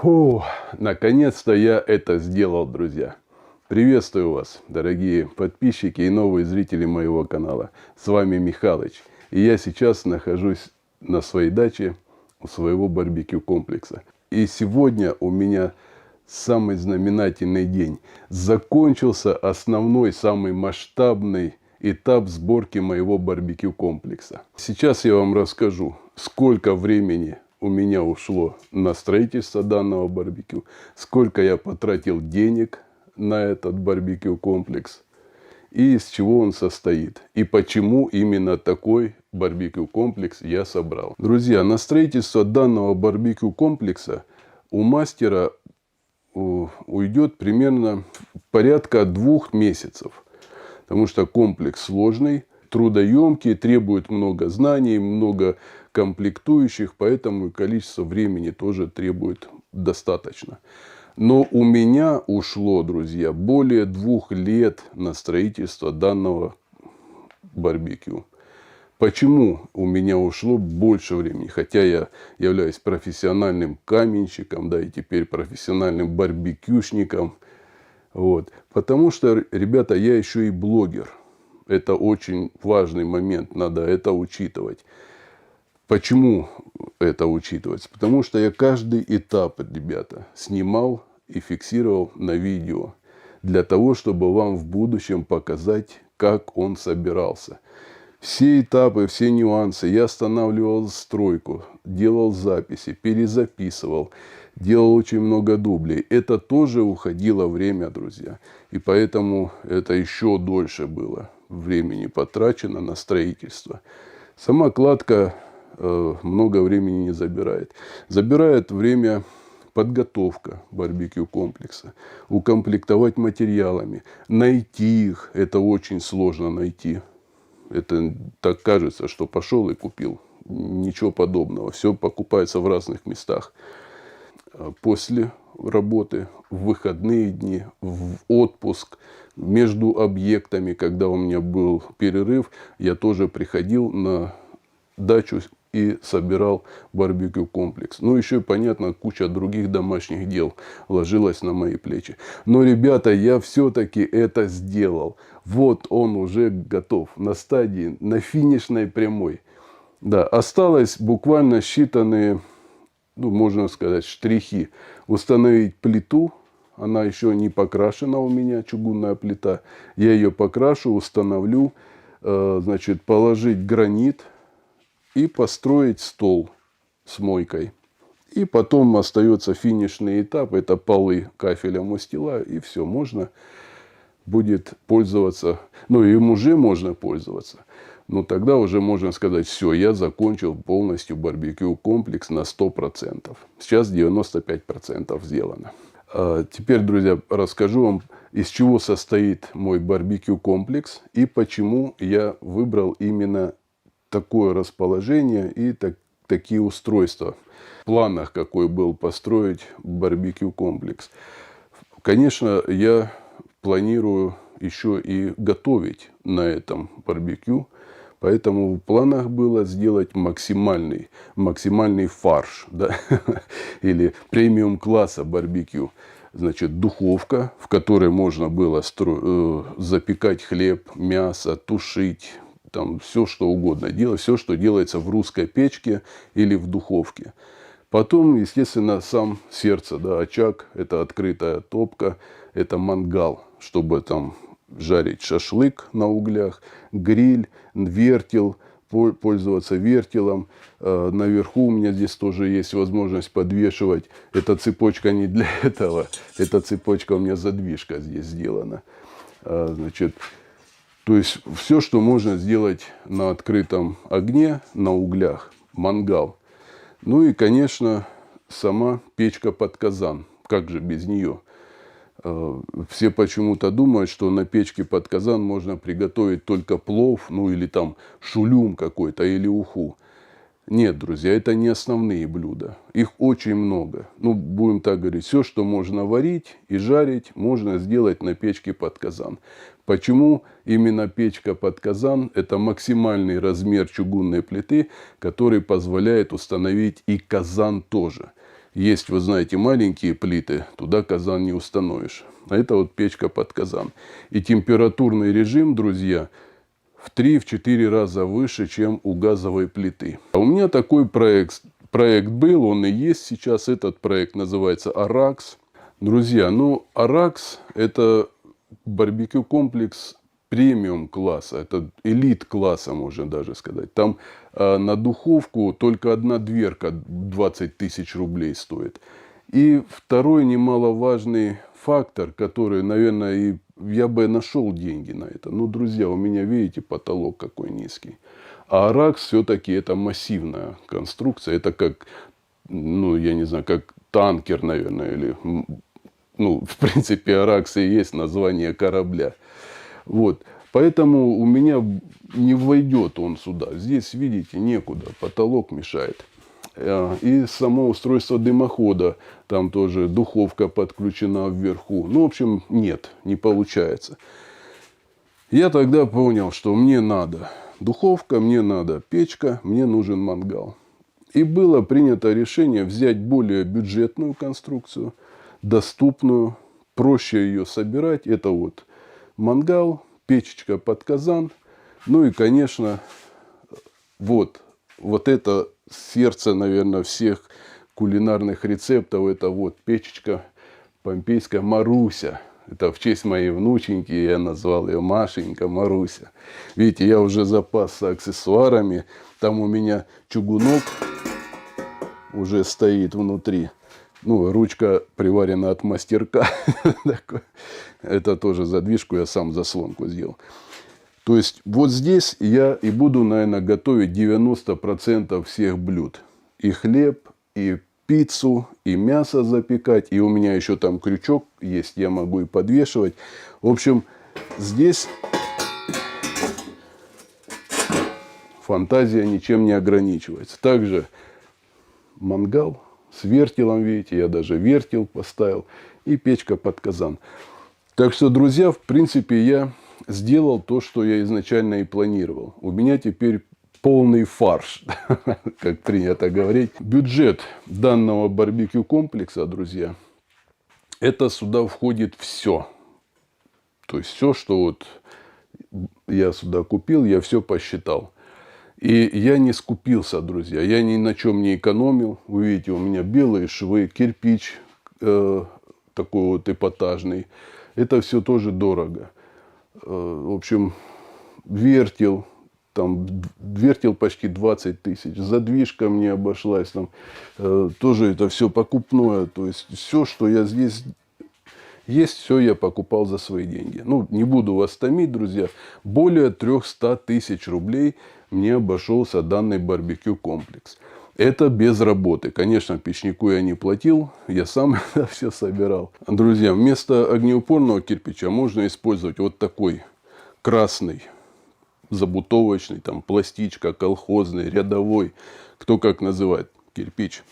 Фу, наконец-то я это сделал, друзья. Приветствую вас, дорогие подписчики и новые зрители моего канала. С вами Михалыч. И я сейчас нахожусь на своей даче у своего барбекю комплекса. И сегодня у меня самый знаменательный день. Закончился основной, самый масштабный этап сборки моего барбекю комплекса. Сейчас я вам расскажу, сколько времени у меня ушло на строительство данного барбекю, сколько я потратил денег на этот барбекю комплекс и из чего он состоит, и почему именно такой барбекю комплекс я собрал. Друзья, на строительство данного барбекю комплекса у мастера уйдет примерно порядка 2 месяцев, потому что комплекс сложный, трудоемкий, требует много знаний, много комплектующих, поэтому количество времени тоже требует достаточно. Но у меня ушло, друзья, более 2 лет на строительство данного барбекю. Почему у меня ушло больше времени? Хотя я являюсь профессиональным каменщиком, да, и теперь профессиональным барбекюшником. Вот. Потому что, ребята, я еще и блогер. Это очень важный момент, надо это учитывать. Почему это учитывать? Потому что я каждый этап, ребята, снимал и фиксировал на видео. Для того, чтобы вам в будущем показать, как он собирался. Все этапы, все нюансы. Я останавливал стройку, делал записи, перезаписывал. Делал очень много дублей. Это тоже уходило время, друзья. И поэтому это еще дольше было времени потрачено на строительство. Сама кладка много времени не забирает. Забирает время подготовка барбекю комплекса. Укомплектовать материалами. Найти их. Это очень сложно найти. Это так кажется, что пошел и купил. Ничего подобного. Все покупается в разных местах. После работы, в выходные дни, в отпуск, между объектами, когда у меня был перерыв, я тоже приходил на дачу и собирал барбекю комплекс. Ну, еще, понятно, куча других домашних дел ложилась на мои плечи. Но, ребята, я все-таки это сделал. Вот он уже готов, на стадии, на финишной прямой. Да, осталось буквально считанные, ну, можно сказать, штрихи. Установить плиту. Она еще не покрашена у меня, чугунная плита. Я ее покрашу, установлю. Значит, положить гранит. И построить стол с мойкой. И потом остается финишный этап. Это полы кафелем устила. И все, можно будет пользоваться. Ну, им уже можно пользоваться. Но тогда уже можно сказать, все, я закончил полностью барбекю комплекс на 100%. Сейчас 95% сделано. Теперь, друзья, расскажу вам, из чего состоит мой барбекю комплекс и почему я выбрал именно такое расположение и такие устройства. В планах какой был построить барбекю комплекс. Конечно, я планирую еще и готовить на этом барбекю. Поэтому в планах было сделать максимальный фарш, да? Или премиум класса барбекю. Значит, духовка, в которой можно было запекать хлеб, мясо, тушить. Там все, что угодно делать. Все, что делается в русской печке или в духовке. Потом, естественно, сам сердце, да, очаг. Это открытая топка. Это мангал, чтобы там жарить шашлык на углях, гриль, вертел, пользоваться вертелом. Наверху у меня здесь тоже есть возможность подвешивать. Эта цепочка не для этого. Эта цепочка у меня задвижка здесь сделана. Значит, то есть все, что можно сделать на открытом огне, на углях, мангал. Ну и, конечно, сама печка под казан. Как же без нее? Все почему-то думают, что на печке под казан можно приготовить только плов, ну или там шулюм какой-то, или уху. Нет, друзья, это не основные блюда. Их очень много. Ну, будем так говорить, все, что можно варить и жарить, можно сделать на печке под казан. Почему именно печка под казан? Это максимальный размер чугунной плиты, который позволяет установить и казан тоже. Есть, вы знаете, маленькие плиты, туда казан не установишь. А это вот печка под казан. И температурный режим, друзья, в 3-4 раза выше, чем у газовой плиты. А у меня такой проект был, он и есть сейчас. Этот проект называется Arax. Друзья, ну Arax это барбекю комплекс премиум класса, это элит класса, можно даже сказать. Там на духовку только одна дверка 20 тысяч рублей стоит. И второй немаловажный фактор, который, наверное, и я бы нашел деньги на это. Ну, друзья, у меня, видите, потолок какой низкий. А Arax все-таки это массивная конструкция. Это как, ну, я не знаю, как танкер, наверное, или, ну, в принципе, Arax и есть название корабля. Вот. Поэтому у меня не войдет он сюда. Здесь, видите, некуда. Потолок мешает. И само устройство дымохода. Там тоже духовка подключена вверху. Ну, в общем, нет, не получается. Я тогда понял, что мне надо духовка, мне надо печка, мне нужен мангал. И было принято решение взять более бюджетную конструкцию, доступную, проще ее собирать. Это вот мангал, печечка под казан. Ну и, конечно, вот это сердце, наверное, всех кулинарных рецептов. Это вот печечка помпейская Маруся. Это в честь моей внученьки, я назвал ее Машенька, Маруся. Видите, я уже запасся аксессуарами. Там у меня чугунок уже стоит внутри. Ну, ручка приварена от мастерка. Это тоже задвижку я сам заслонку сделал. То есть вот здесь я и буду, наверное, готовить 90% всех блюд. И хлеб, и пиццу, и мясо запекать. И у меня еще там крючок есть, я могу и подвешивать. В общем, здесь фантазия ничем не ограничивается. Также мангал с вертелом, видите, я даже вертел поставил. И печка под казан. Так что, друзья, в принципе, я сделал то, что я изначально и планировал. У меня теперь полный фарш, как принято говорить. Бюджет данного барбекю комплекса, друзья, это сюда входит все. То есть все, что вот я сюда купил, я все посчитал. И я не скупился, друзья. Я ни на чем не экономил. Вы видите, у меня белые швы, кирпич такой вот эпатажный. Это все тоже дорого. В общем, вертел. Там вертел почти 20 тысяч. Задвижка мне обошлась. Там, тоже это все покупное. То есть все, что я здесь есть, все я покупал за свои деньги. Ну, не буду вас томить, друзья. Более 300 тысяч рублей мне обошелся данный барбекю комплекс. Это без работы. Конечно, печнику я не платил. Я сам это все собирал. Друзья, вместо огнеупорного кирпича можно использовать вот такой красный, забутовочный, там пластичка, колхозный, рядовой. Кто как называет кирпич.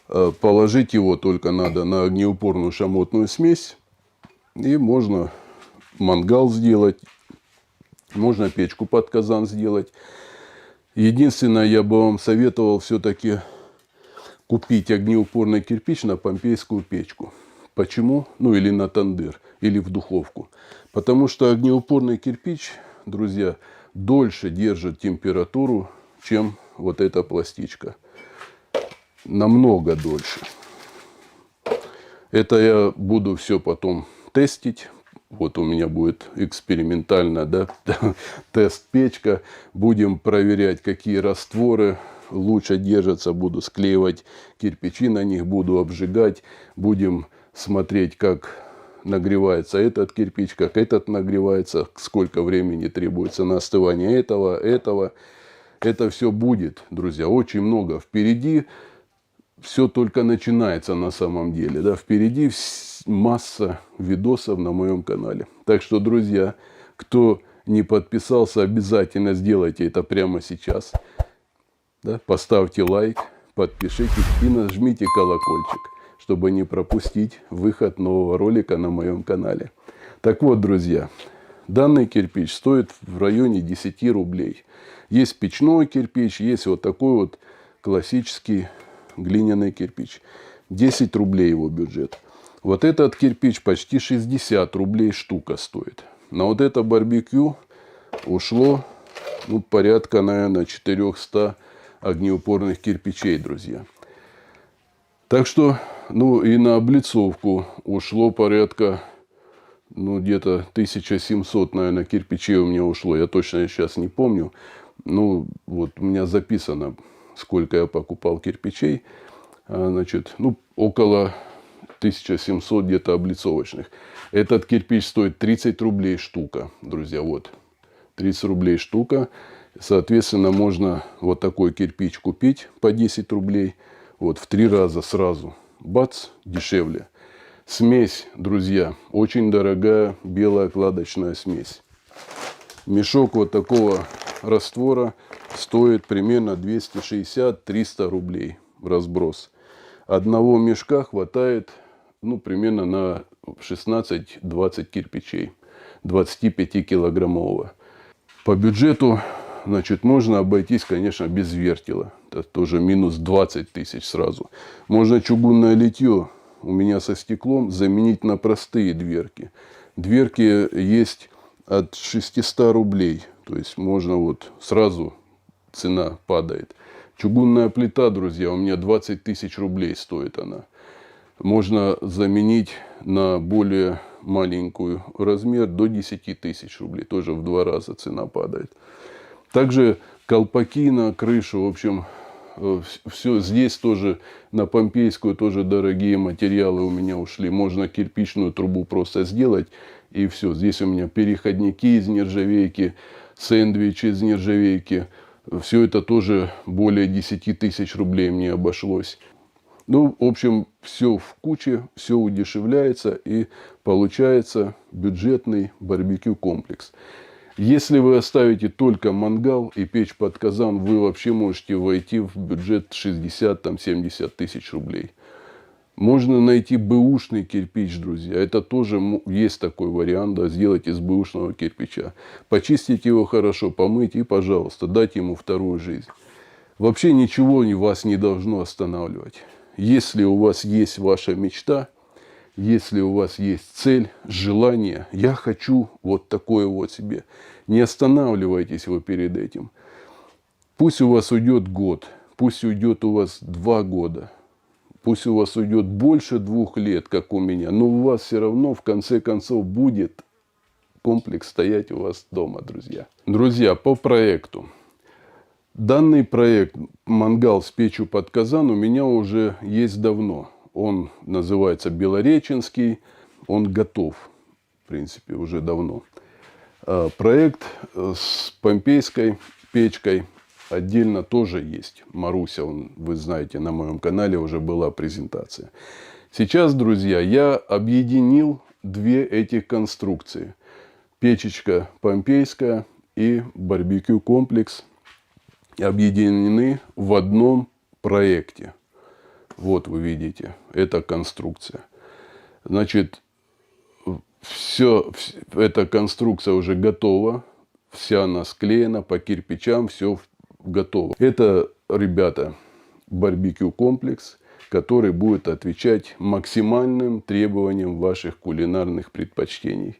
Положить его только надо на огнеупорную шамотную смесь. И можно мангал сделать. Можно печку под казан сделать. Единственное, я бы вам советовал все-таки купить огнеупорный кирпич на помпейскую печку. Почему? Ну, или на тандыр, или в духовку. Потому что огнеупорный кирпич, друзья, дольше держит температуру, чем вот эта пластичка. Намного дольше. Это я буду все потом тестить. Вот у меня будет экспериментально, да, тест-печка. Будем проверять, какие растворы лучше держатся. Буду склеивать кирпичи на них, буду обжигать. Будем смотреть, как нагревается этот кирпич, как этот нагревается, сколько времени требуется на остывание этого. Это все будет, друзья, очень много впереди. Все только начинается на самом деле. Да? Впереди масса видосов на моем канале. Так что, друзья, кто не подписался, обязательно сделайте это прямо сейчас. Да? Поставьте лайк, подпишитесь и нажмите колокольчик, чтобы не пропустить выход нового ролика на моем канале. Так вот, друзья, данный кирпич стоит в районе 10 рублей. Есть печной кирпич, есть вот такой вот классический глиняный кирпич. 10 рублей его бюджет. Вот этот кирпич почти 60 рублей штука стоит. На вот это барбекю ушло порядка, наверное, 400 огнеупорных кирпичей, друзья. Так что, и на облицовку ушло порядка, где-то 1700, наверное, кирпичей у меня ушло. Я точно сейчас не помню. Вот у меня записано, сколько я покупал кирпичей. Значит, около 1700 где-то облицовочных. Этот кирпич стоит 30 рублей штука, друзья. Вот, 30 рублей штука. Соответственно, можно вот такой кирпич купить по 10 рублей. Вот в 3 раза сразу. Бац, дешевле. Смесь, друзья, очень дорогая белая кладочная смесь. Мешок вот такого раствора стоит примерно 260-300 рублей в разброс. Одного мешка хватает примерно на 16-20 кирпичей. 25-килограммового. По бюджету, значит, можно обойтись, конечно, без вертела. Это тоже минус 20 тысяч сразу. Можно чугунное литье у меня со стеклом заменить на простые дверки. Дверки есть от 600 рублей. То есть можно вот сразу цена падает. Чугунная плита, друзья, у меня 20 тысяч рублей стоит она. Можно заменить на более маленькую размер до 10 тысяч рублей. Тоже в 2 раза цена падает. Также колпаки на крышу. В общем, все здесь тоже на Помпейскую тоже дорогие материалы у меня ушли. Можно кирпичную трубу просто сделать. И все. Здесь у меня переходники из нержавейки, сэндвичи из нержавейки. Все это тоже более 10 тысяч рублей мне обошлось. В общем, все в куче, все удешевляется и получается бюджетный барбекю комплекс. Если вы оставите только мангал и печь под казан, вы вообще можете войти в бюджет 60-70 тысяч рублей. Можно найти бэушный кирпич, друзья. Это тоже есть такой вариант, да, сделать из бэушного кирпича. Почистить его хорошо, помыть и, пожалуйста, дать ему вторую жизнь. Вообще ничего вас не должно останавливать. Если у вас есть ваша мечта, если у вас есть цель, желание, я хочу вот такое вот себе. Не останавливайтесь вы перед этим. Пусть у вас уйдет год, пусть уйдет у вас 2 года. Пусть у вас уйдет больше 2 лет, как у меня, но у вас все равно в конце концов будет комплекс стоять у вас дома, друзья. Друзья, по проекту. Данный проект «Мангал с печью под казан» у меня уже есть давно. Он называется «Белореченский». Он готов, в принципе, уже давно. Проект с помпейской печкой отдельно тоже есть. Маруся, вы знаете, на моем канале уже была презентация. Сейчас, друзья, я объединил 2 этих конструкции. Печечка помпейская и барбекю комплекс объединены в одном проекте. Вот вы видите, это конструкция. Значит, эта конструкция уже готова. Вся она склеена по кирпичам, все готово. Это, ребята, барбекю комплекс, который будет отвечать максимальным требованиям ваших кулинарных предпочтений.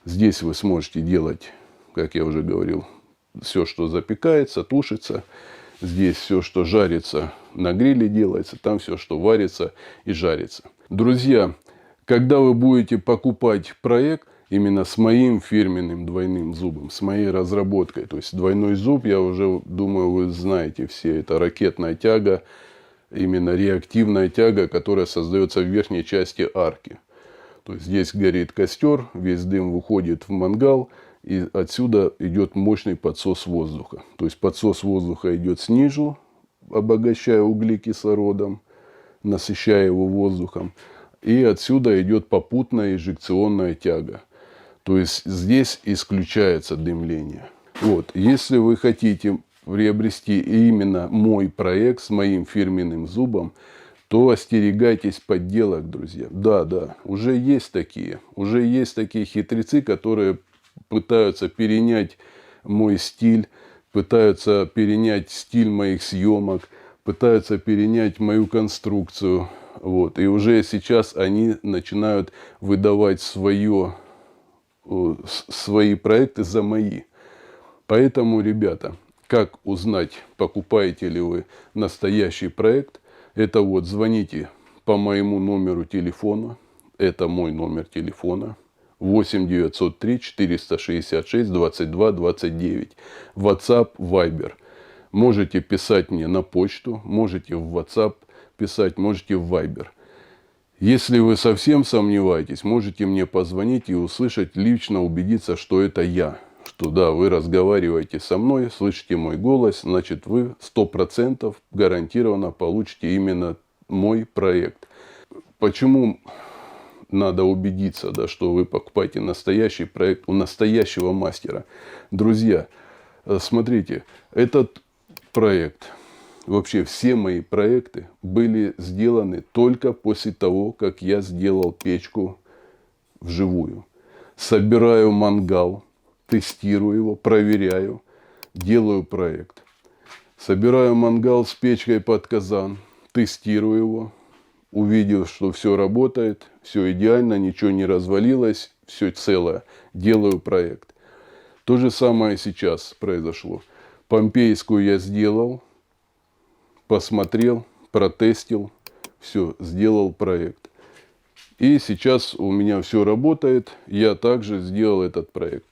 Здесь вы сможете делать, как я уже говорил, все, что запекается, тушится. Здесь все, что жарится, на гриле делается. Там все, что варится и жарится. Друзья, когда вы будете покупать проект именно с моим фирменным двойным зубом, с моей разработкой, то есть двойной зуб, я уже думаю, вы знаете все, это ракетная тяга, именно реактивная тяга, которая создается в верхней части арки. То есть здесь горит костер, весь дым выходит в мангал. И отсюда идет мощный подсос воздуха. То есть подсос воздуха идет снизу, обогащая угли кислородом, насыщая его воздухом. И отсюда идет попутная эжекционная тяга. То есть здесь исключается дымление. Вот. Если вы хотите приобрести именно мой проект с моим фирменным зубом, то остерегайтесь подделок, друзья. Да, уже есть такие хитрецы, которые пытаются перенять мой стиль, пытаются перенять стиль моих съемок, пытаются перенять мою конструкцию. Вот. И уже сейчас они начинают выдавать свои проекты за мои. Поэтому, ребята, как узнать, покупаете ли вы настоящий проект? Это вот звоните по моему номеру телефона. Это мой номер телефона. 8 903 466 22 29. WhatsApp, Viber. Можете писать мне на почту, можете в WhatsApp писать, можете в Viber. Если вы совсем сомневаетесь, можете мне позвонить и услышать, лично убедиться, что это я. Что да, вы разговариваете со мной, слышите мой голос, значит вы 100% гарантированно получите именно мой проект. Почему надо убедиться, да, что вы покупаете настоящий проект у настоящего мастера? Друзья, смотрите, этот проект, вообще все мои проекты были сделаны только после того, как я сделал печку вживую. Собираю мангал, тестирую его, проверяю, делаю проект. Собираю мангал с печкой под казан, тестирую его, увидел, что все работает, все идеально, ничего не развалилось, все целое, делаю проект. То же самое сейчас произошло. Помпейскую я сделал, посмотрел, протестил, все, сделал проект. И сейчас у меня все работает, я также сделал этот проект.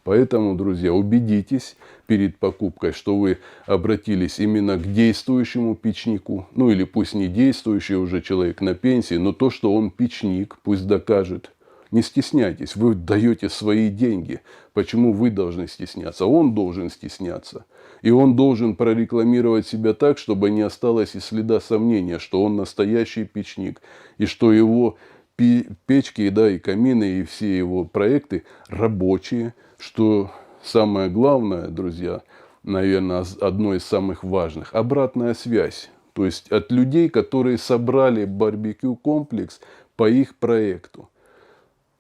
Поэтому, друзья, убедитесь перед покупкой, что вы обратились именно к действующему печнику. Ну или пусть не действующий уже человек на пенсии, но то, что он печник, пусть докажет. Не стесняйтесь, вы даете свои деньги. Почему вы должны стесняться? Он должен стесняться. И он должен прорекламировать себя так, чтобы не осталось и следа сомнения, что он настоящий печник. И что его печки, да, и камины, и все его проекты рабочие. Что самое главное, друзья, наверное, одно из самых важных – обратная связь. То есть от людей, которые собрали барбекю-комплекс по их проекту.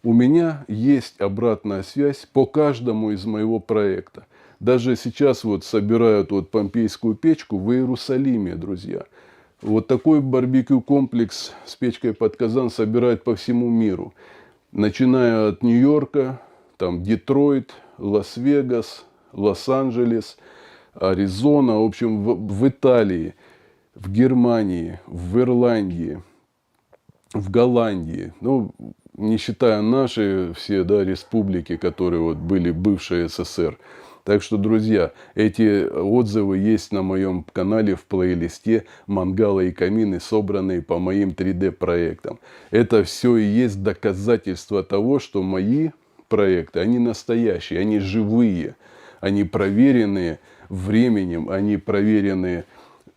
У меня есть обратная связь по каждому из моего проекта. Даже сейчас вот собирают вот помпейскую печку в Иерусалиме, друзья. Вот такой барбекю-комплекс с печкой под казан собирают по всему миру. Начиная от Нью-Йорка, там Детройт, Лас-Вегас, Лос-Анджелес, Аризона, в общем, в Италии, в Германии, в Ирландии, в Голландии, ну, не считая наши все, да, республики, которые вот были бывшие СССР. Так что, друзья, эти отзывы есть на моем канале в плейлисте «Мангалы и камины», собранные по моим 3D-проектам. Это все и есть доказательство того, что мои проекты, они настоящие, они живые, они проверенные временем, они проверены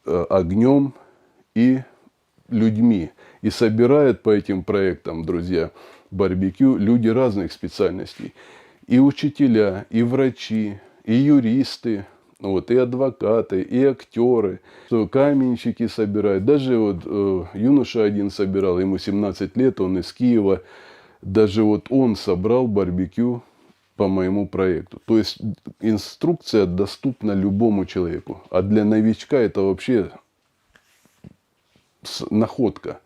огнем и людьми. И собирают по этим проектам, друзья, барбекю люди разных специальностей. И учителя, и врачи, и юристы, вот, и адвокаты, и актеры, каменщики собирают. Даже вот юноша один собирал, ему 17 лет, он из Киева. Даже вот он собрал барбекю по моему проекту. То есть инструкция доступна любому человеку. А для новичка это вообще находка.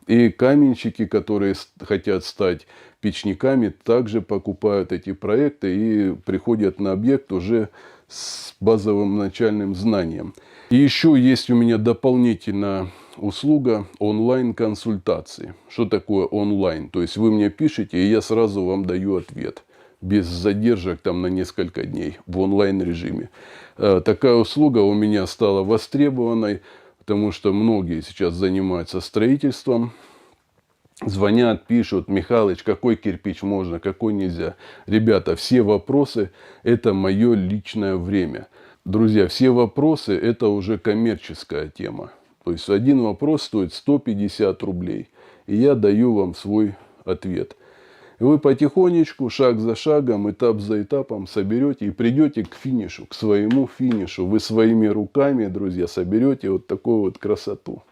И каменщики, которые хотят стать печниками, также покупают эти проекты и приходят на объект уже с базовым начальным знанием. И еще есть у меня дополнительная услуга онлайн-консультации. Что такое онлайн? То есть вы мне пишете, и я сразу вам даю ответ. Без задержек там на несколько дней в онлайн-режиме. Такая услуга у меня стала востребованной, потому что многие сейчас занимаются строительством. Звонят, пишут: Михалыч, какой кирпич можно, какой нельзя. Ребята, все вопросы – это мое личное время. Друзья, все вопросы – это уже коммерческая тема. То есть один вопрос стоит 150 рублей. И я даю вам свой ответ. И вы потихонечку, шаг за шагом, этап за этапом соберете и придете к финишу, к своему финишу. Вы своими руками, друзья, соберете вот такую вот красоту.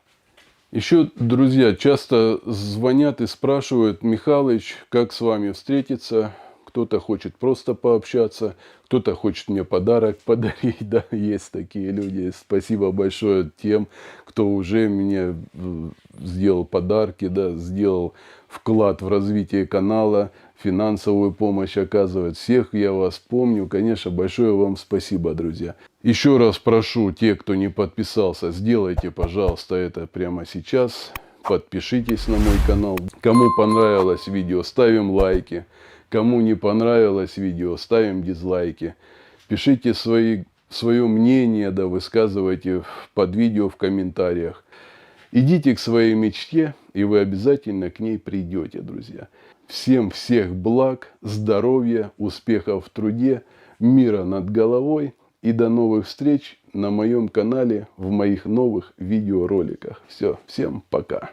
Еще, друзья, часто звонят и спрашивают: Михалыч, как с вами встретиться, кто-то хочет просто пообщаться, кто-то хочет мне подарок подарить, да, есть такие люди. Спасибо большое тем, кто уже мне сделал подарки, да, сделал вклад в развитие канала, финансовую помощь оказывает. Всех я вас помню, конечно, большое вам спасибо, друзья. Еще раз прошу, те, кто не подписался, сделайте, пожалуйста, это прямо сейчас. Подпишитесь на мой канал. Кому понравилось видео, ставим лайки. Кому не понравилось видео, ставим дизлайки. Пишите свое мнение, да, высказывайте под видео в комментариях. Идите к своей мечте, и вы обязательно к ней придете, друзья. Всем всех благ, здоровья, успехов в труде, мира над головой. И до новых встреч на моем канале в моих новых видеороликах. Все, всем пока.